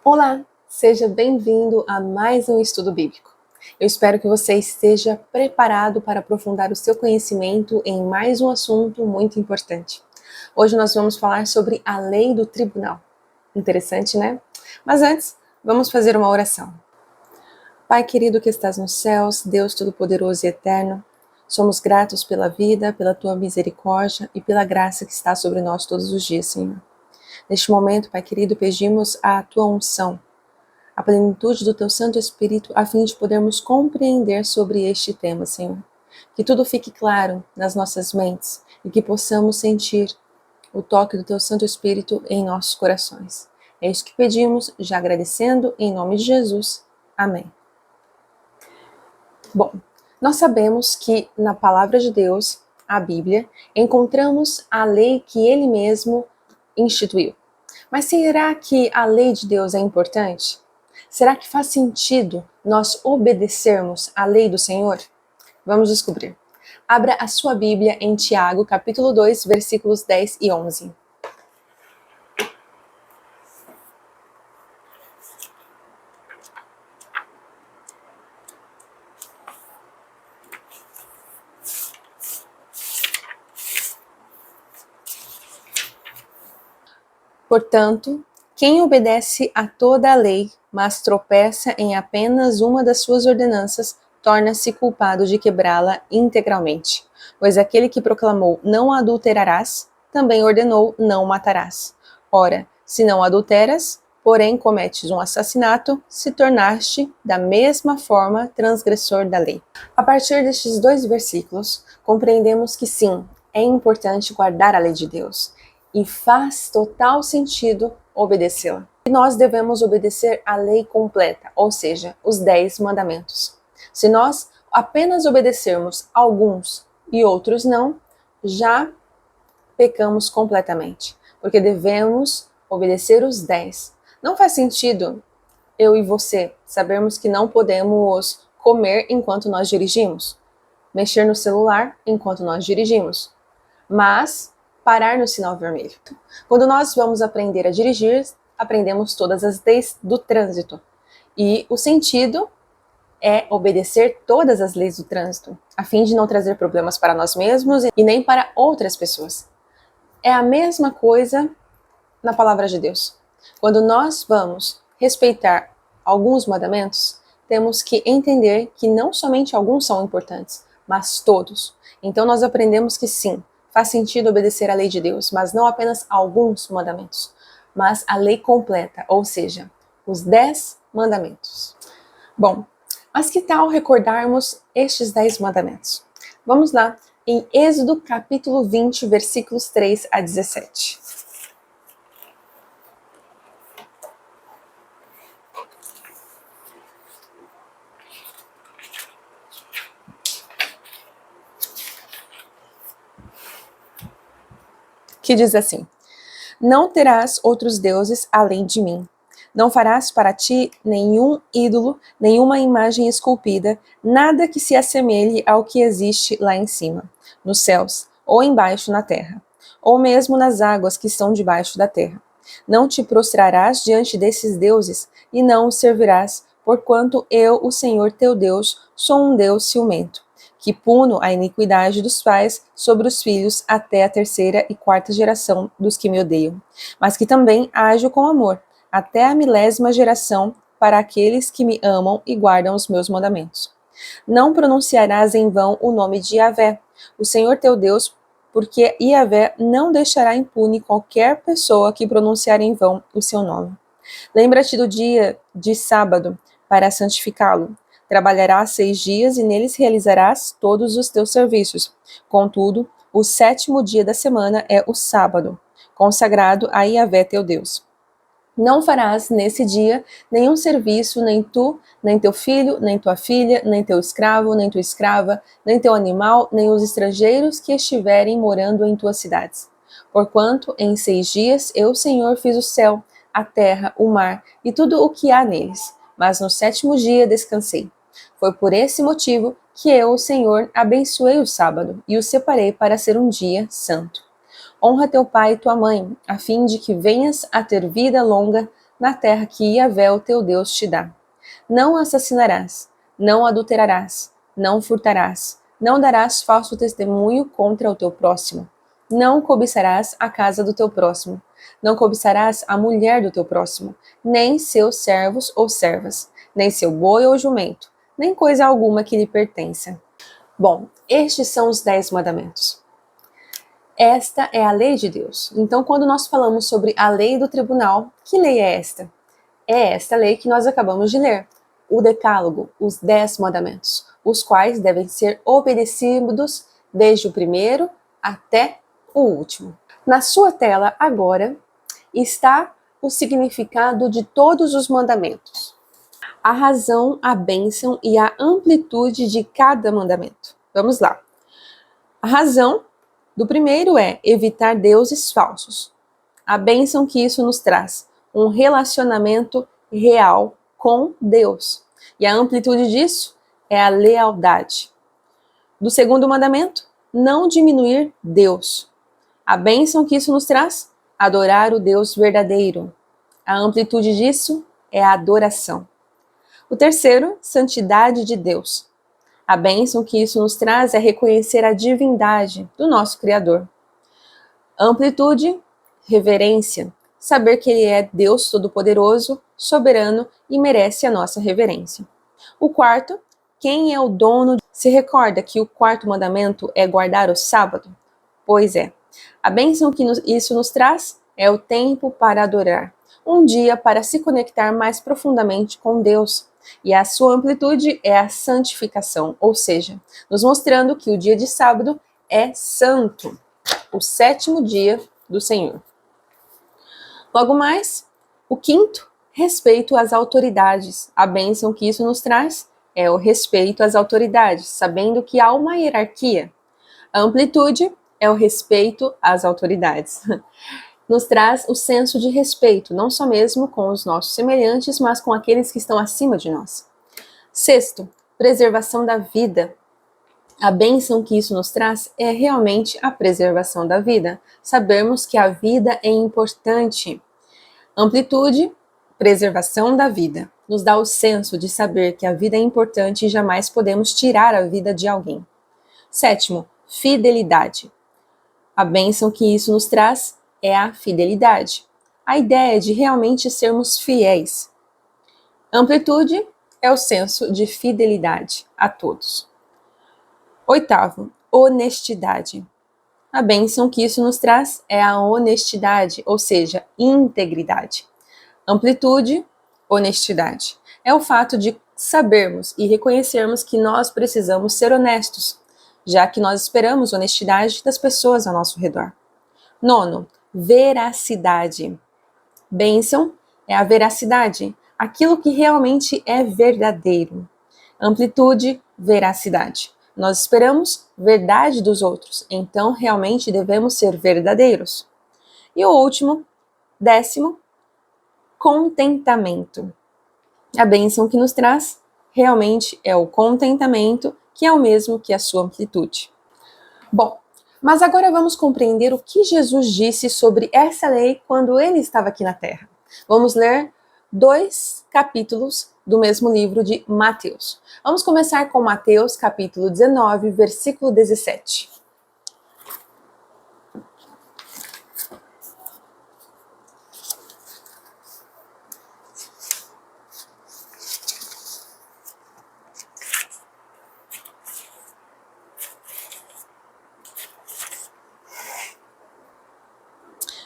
Olá, seja bem-vindo a mais um estudo bíblico. Eu espero que você esteja preparado para aprofundar o seu conhecimento em mais um assunto muito importante. Hoje nós vamos falar sobre a lei do tribunal. Interessante, né? Mas antes, vamos fazer uma oração. Pai querido que estás nos céus, Deus Todo-Poderoso e Eterno, somos gratos pela vida, pela tua misericórdia e pela graça que está sobre nós todos os dias, Senhor. Neste momento, Pai querido, pedimos a tua unção, a plenitude do teu Santo Espírito, a fim de podermos compreender sobre este tema, Senhor. Que tudo fique claro nas nossas mentes e que possamos sentir o toque do teu Santo Espírito em nossos corações. É isso que pedimos, já agradecendo, em nome de Jesus. Amém. Bom, nós sabemos que na palavra de Deus, a Bíblia, encontramos a lei que ele mesmo instituiu. Mas será que a lei de Deus é importante? Será que faz sentido nós obedecermos à lei do Senhor? Vamos descobrir. Abra a sua Bíblia em Tiago, capítulo 2, versículos 10 e 11. Portanto, quem obedece a toda a lei, mas tropeça em apenas uma das suas ordenanças, torna-se culpado de quebrá-la integralmente. Pois aquele que proclamou não adulterarás, também ordenou não matarás. Ora, se não adulteras, porém cometes um assassinato, se tornaste da mesma forma transgressor da lei. A partir destes dois versículos, compreendemos que sim, é importante guardar a lei de Deus e faz total sentido obedecê-la. E nós devemos obedecer a lei completa, ou seja, os 10 mandamentos. Se nós apenas obedecermos alguns e outros não, já pecamos completamente, porque devemos obedecer os 10. Não faz sentido eu e você sabermos que não podemos comer enquanto nós dirigimos, mexer no celular enquanto nós dirigimos, mas parar no sinal vermelho. Quando nós vamos aprender a dirigir, aprendemos todas as leis do trânsito. E o sentido é obedecer todas as leis do trânsito, a fim de não trazer problemas para nós mesmos e nem para outras pessoas. É a mesma coisa na palavra de Deus. Quando nós vamos respeitar alguns mandamentos, temos que entender que não somente alguns são importantes, mas todos. Então nós aprendemos que sim, faz sentido obedecer à lei de Deus, mas não apenas alguns mandamentos, mas a lei completa, ou seja, os 10 mandamentos. Bom, mas que tal recordarmos estes 10 mandamentos? Vamos lá, em Êxodo capítulo 20, versículos 3 a 17. Que diz assim: não terás outros deuses além de mim. Não farás para ti nenhum ídolo, nenhuma imagem esculpida, nada que se assemelhe ao que existe lá em cima, nos céus, ou embaixo na terra, ou mesmo nas águas que estão debaixo da terra. Não te prostrarás diante desses deuses, e não os servirás, porquanto eu, o Senhor teu Deus, sou um Deus ciumento, que puno a iniquidade dos pais sobre os filhos até a terceira e quarta geração dos que me odeiam, mas que também ajo com amor, até a 1000ª geração para aqueles que me amam e guardam os meus mandamentos. Não pronunciarás em vão o nome de Yahvé, o Senhor teu Deus, porque Yahvé não deixará impune qualquer pessoa que pronunciar em vão o seu nome. Lembra-te do dia de sábado para santificá-lo. Trabalharás 6 dias e neles realizarás todos os teus serviços. Contudo, o 7º dia da semana é o sábado, consagrado a Yahvé teu Deus. Não farás nesse dia nenhum serviço, nem tu, nem teu filho, nem tua filha, nem teu escravo, nem tua escrava, nem teu animal, nem os estrangeiros que estiverem morando em tuas cidades. Porquanto em 6 dias eu, Senhor, fiz o céu, a terra, o mar e tudo o que há neles, mas no 7º dia descansei. Foi por esse motivo que eu, o Senhor, abençoei o sábado e o separei para ser um dia santo. Honra teu pai e tua mãe, a fim de que venhas a ter vida longa na terra que Yahvé, o teu Deus, te dá. Não assassinarás, não adulterarás, não furtarás, não darás falso testemunho contra o teu próximo, não cobiçarás a casa do teu próximo, não cobiçarás a mulher do teu próximo, nem seus servos ou servas, nem seu boi ou jumento, nem coisa alguma que lhe pertença. Bom, estes são os 10 mandamentos. Esta é a lei de Deus. Então, quando nós falamos sobre a lei do tribunal, que lei é esta? É esta lei que nós acabamos de ler, o Decálogo, os 10 mandamentos, os quais devem ser obedecidos desde o primeiro até o último. Na sua tela agora está o significado de todos os mandamentos, a razão, a bênção e a amplitude de cada mandamento. Vamos lá. A razão do primeiro é evitar deuses falsos. A bênção que isso nos traz, um relacionamento real com Deus. E a amplitude disso é a lealdade. Do segundo mandamento, não diminuir Deus. A bênção que isso nos traz, adorar o Deus verdadeiro. A amplitude disso é a adoração. O terceiro, santidade de Deus. A bênção que isso nos traz é reconhecer a divindade do nosso Criador. Amplitude, reverência. Saber que Ele é Deus Todo-Poderoso, soberano e merece a nossa reverência. O quarto, quem é o dono? Se recorda que o quarto mandamento é guardar o sábado? Pois é. A bênção que isso nos traz é o tempo para adorar. Um dia para se conectar mais profundamente com Deus. E a sua amplitude é a santificação, ou seja, nos mostrando que o dia de sábado é santo, o 7º dia do Senhor. Logo mais, o quinto, respeito às autoridades. A bênção que isso nos traz é o respeito às autoridades, sabendo que há uma hierarquia. A amplitude é o respeito às autoridades. Nos traz o senso de respeito, não só mesmo com os nossos semelhantes, mas com aqueles que estão acima de nós. Sexto, preservação da vida. A bênção que isso nos traz é realmente a preservação da vida. Sabermos que a vida é importante. Amplitude, preservação da vida. Nos dá o senso de saber que a vida é importante e jamais podemos tirar a vida de alguém. Sétimo, fidelidade. A bênção que isso nos traz é a fidelidade. A ideia de realmente sermos fiéis. Amplitude é o senso de fidelidade a todos. Oitavo, honestidade. A bênção que isso nos traz é a honestidade, ou seja, integridade. Amplitude, honestidade. É o fato de sabermos e reconhecermos que nós precisamos ser honestos, já que nós esperamos honestidade das pessoas ao nosso redor. Nono, veracidade. Bênção é a veracidade, aquilo que realmente é verdadeiro. Amplitude, veracidade. Nós esperamos verdade dos outros, então realmente devemos ser verdadeiros. E o último, 10º, contentamento. A bênção que nos traz realmente é o contentamento, que é o mesmo que a sua amplitude. Bom, mas agora vamos compreender o que Jesus disse sobre essa lei quando ele estava aqui na Terra. Vamos ler 2 capítulos do mesmo livro de Mateus. Vamos começar com Mateus, capítulo 19, versículo 17.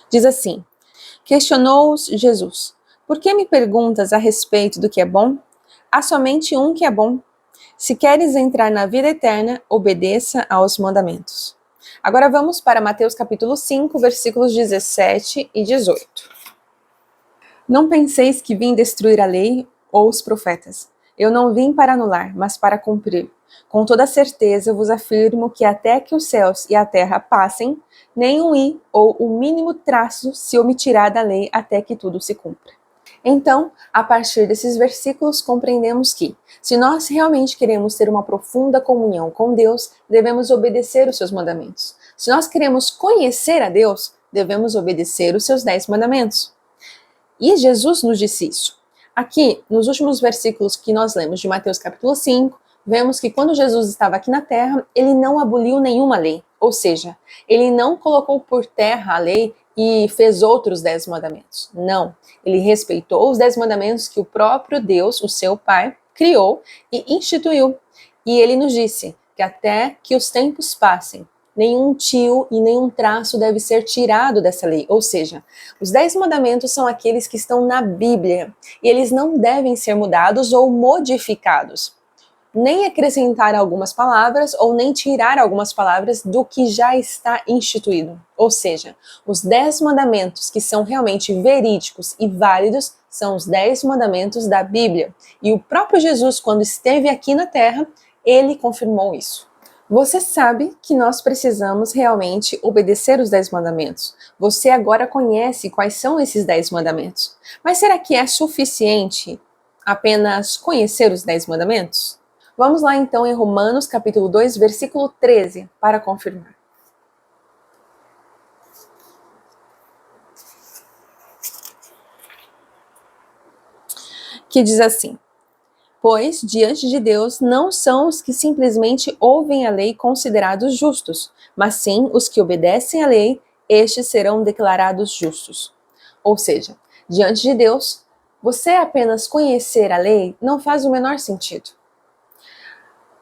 Diz assim: questionou-os Jesus: por que me perguntas a respeito do que é bom? Há somente um que é bom. Se queres entrar na vida eterna, obedeça aos mandamentos. Agora vamos para Mateus capítulo 5, versículos 17 e 18. Não penseis que vim destruir a lei ou os profetas. Eu não vim para anular, mas para cumprir. Com toda certeza vos afirmo que até que os céus e a terra passem, nem um i ou o mínimo traço se omitirá da lei até que tudo se cumpra. Então, a partir desses versículos, compreendemos que, se nós realmente queremos ter uma profunda comunhão com Deus, devemos obedecer os seus mandamentos. Se nós queremos conhecer a Deus, devemos obedecer os seus 10 mandamentos. E Jesus nos disse isso. Aqui, nos últimos versículos que nós lemos de Mateus capítulo 5, vemos que quando Jesus estava aqui na terra, ele não aboliu nenhuma lei. Ou seja, ele não colocou por terra a lei e fez outros 10 mandamentos. Não, ele respeitou os 10 mandamentos que o próprio Deus, o seu Pai, criou e instituiu. E ele nos disse que até que os tempos passem, nenhum tio e nenhum traço deve ser tirado dessa lei. Ou seja, os 10 mandamentos são aqueles que estão na Bíblia e eles não devem ser mudados ou modificados. Nem acrescentar algumas palavras ou nem tirar algumas palavras do que já está instituído. Ou seja, os 10 mandamentos que são realmente verídicos e válidos são os 10 mandamentos da Bíblia. E o próprio Jesus, quando esteve aqui na Terra, ele confirmou isso. Você sabe que nós precisamos realmente obedecer os 10 mandamentos. Você agora conhece quais são esses 10 mandamentos. Mas será que é suficiente apenas conhecer os 10 mandamentos? Vamos lá então em Romanos capítulo 2, versículo 13, para confirmar. Que diz assim: pois diante de Deus não são os que simplesmente ouvem a lei considerados justos, mas sim os que obedecem à lei, estes serão declarados justos. Ou seja, diante de Deus, você apenas conhecer a lei não faz o menor sentido.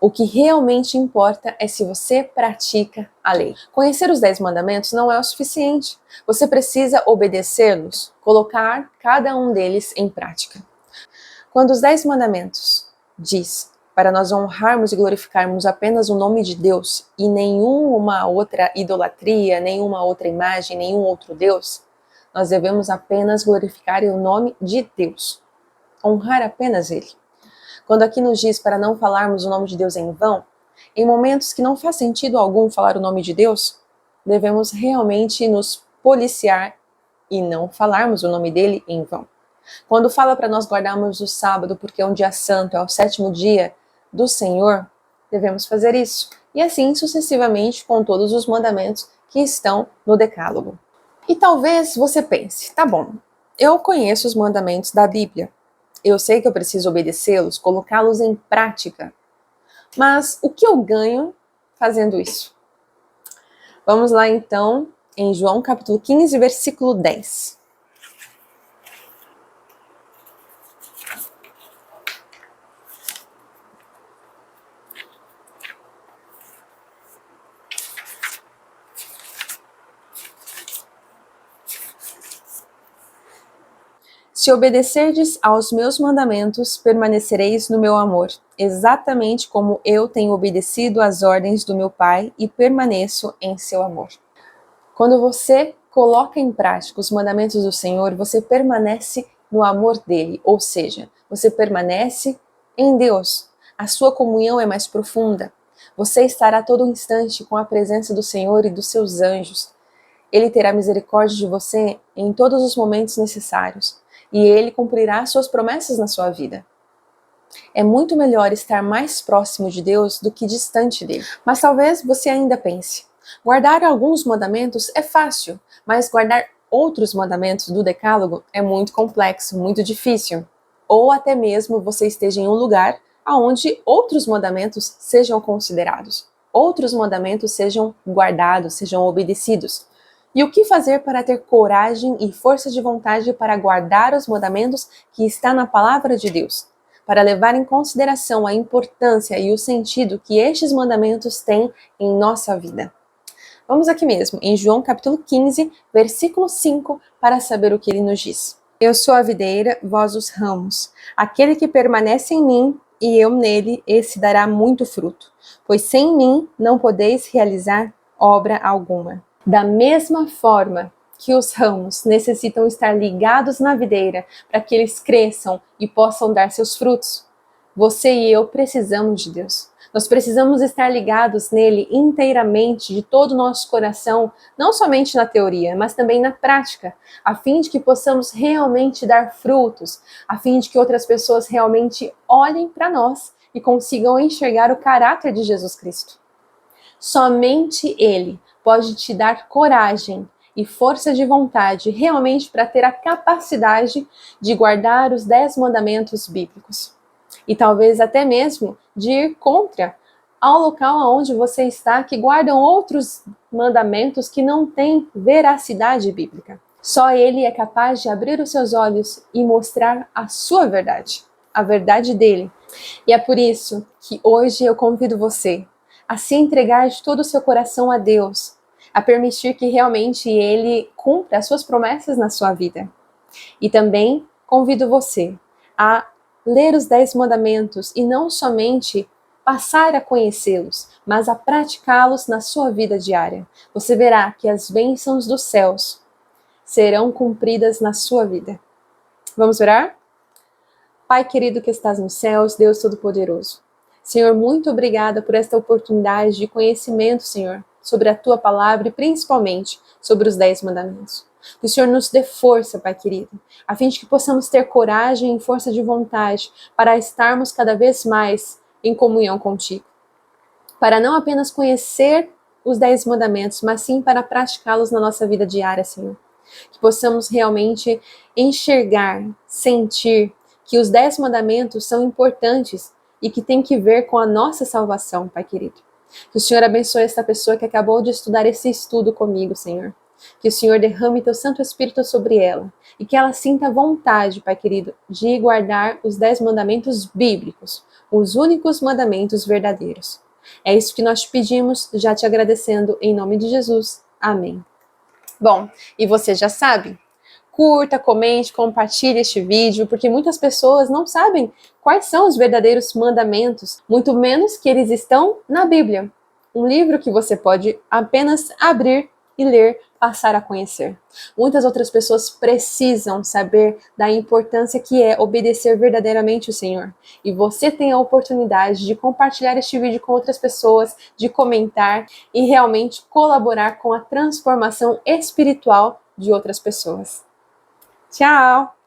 O que realmente importa é se você pratica a lei. Conhecer os 10 mandamentos não é o suficiente. Você precisa obedecê-los, colocar cada um deles em prática. Quando os 10 mandamentos diz para nós honrarmos e glorificarmos apenas o nome de Deus e nenhuma outra idolatria, nenhuma outra imagem, nenhum outro Deus, nós devemos apenas glorificar o nome de Deus. Honrar apenas Ele. Quando aqui nos diz para não falarmos o nome de Deus em vão, em momentos que não faz sentido algum falar o nome de Deus, devemos realmente nos policiar e não falarmos o nome dele em vão. Quando fala para nós guardarmos o sábado porque é um dia santo, é o 7º dia do Senhor, devemos fazer isso. E assim sucessivamente com todos os mandamentos que estão no Decálogo. E talvez você pense, tá bom, eu conheço os mandamentos da Bíblia. Eu sei que eu preciso obedecê-los, colocá-los em prática. Mas o que eu ganho fazendo isso? Vamos lá então em João capítulo 15, versículo 10. Se obedecerdes aos meus mandamentos, permanecereis no meu amor, exatamente como eu tenho obedecido às ordens do meu Pai e permaneço em seu amor. Quando você coloca em prática os mandamentos do Senhor, você permanece no amor dele, ou seja, você permanece em Deus. A sua comunhão é mais profunda. Você estará a todo instante com a presença do Senhor e dos seus anjos. Ele terá misericórdia de você em todos os momentos necessários. E ele cumprirá suas promessas na sua vida. É muito melhor estar mais próximo de Deus do que distante dele. Mas talvez você ainda pense, guardar alguns mandamentos é fácil, mas guardar outros mandamentos do Decálogo é muito complexo, muito difícil. Ou até mesmo você esteja em um lugar onde outros mandamentos sejam considerados, outros mandamentos sejam guardados, sejam obedecidos. E o que fazer para ter coragem e força de vontade para guardar os mandamentos que está na palavra de Deus? Para levar em consideração a importância e o sentido que estes mandamentos têm em nossa vida. Vamos aqui mesmo, em João capítulo 15, versículo 5, para saber o que ele nos diz. Eu sou a videira, vós os ramos. Aquele que permanece em mim e eu nele, esse dará muito fruto. Pois sem mim não podeis realizar obra alguma. Da mesma forma que os ramos necessitam estar ligados na videira para que eles cresçam e possam dar seus frutos, você e eu precisamos de Deus. Nós precisamos estar ligados nele inteiramente, de todo o nosso coração, não somente na teoria, mas também na prática, a fim de que possamos realmente dar frutos, a fim de que outras pessoas realmente olhem para nós e consigam enxergar o caráter de Jesus Cristo. Somente Ele pode te dar coragem e força de vontade realmente para ter a capacidade de guardar os 10 mandamentos bíblicos. E talvez até mesmo de ir contra ao local onde você está, que guardam outros mandamentos que não têm veracidade bíblica. Só Ele é capaz de abrir os seus olhos e mostrar a sua verdade, a verdade dele. E é por isso que hoje eu convido você a se entregar de todo o seu coração a Deus, a permitir que realmente Ele cumpra as suas promessas na sua vida. E também convido você a ler os 10 mandamentos e não somente passar a conhecê-los, mas a praticá-los na sua vida diária. Você verá que as bênçãos dos céus serão cumpridas na sua vida. Vamos orar? Pai querido que estás nos céus, Deus Todo-Poderoso. Senhor, muito obrigada por esta oportunidade de conhecimento, Senhor, sobre a Tua palavra e principalmente sobre os 10 mandamentos. Que o Senhor nos dê força, Pai querido, a fim de que possamos ter coragem e força de vontade para estarmos cada vez mais em comunhão contigo. Para não apenas conhecer os 10 mandamentos, mas sim para praticá-los na nossa vida diária, Senhor. Que possamos realmente enxergar, sentir que os 10 mandamentos são importantes e que tem que ver com a nossa salvação, Pai querido. Que o Senhor abençoe esta pessoa que acabou de estudar esse estudo comigo, Senhor. Que o Senhor derrame Teu Santo Espírito sobre ela e que ela sinta vontade, Pai querido, de guardar os 10 mandamentos bíblicos, os únicos mandamentos verdadeiros. É isso que nós te pedimos, já te agradecendo em nome de Jesus. Amém. Bom, e você já sabe? Curta, comente, compartilhe este vídeo, porque muitas pessoas não sabem quais são os verdadeiros mandamentos, muito menos que eles estão na Bíblia. Um livro que você pode apenas abrir e ler, passar a conhecer. Muitas outras pessoas precisam saber da importância que é obedecer verdadeiramente o Senhor. E você tem a oportunidade de compartilhar este vídeo com outras pessoas, de comentar e realmente colaborar com a transformação espiritual de outras pessoas. Tchau!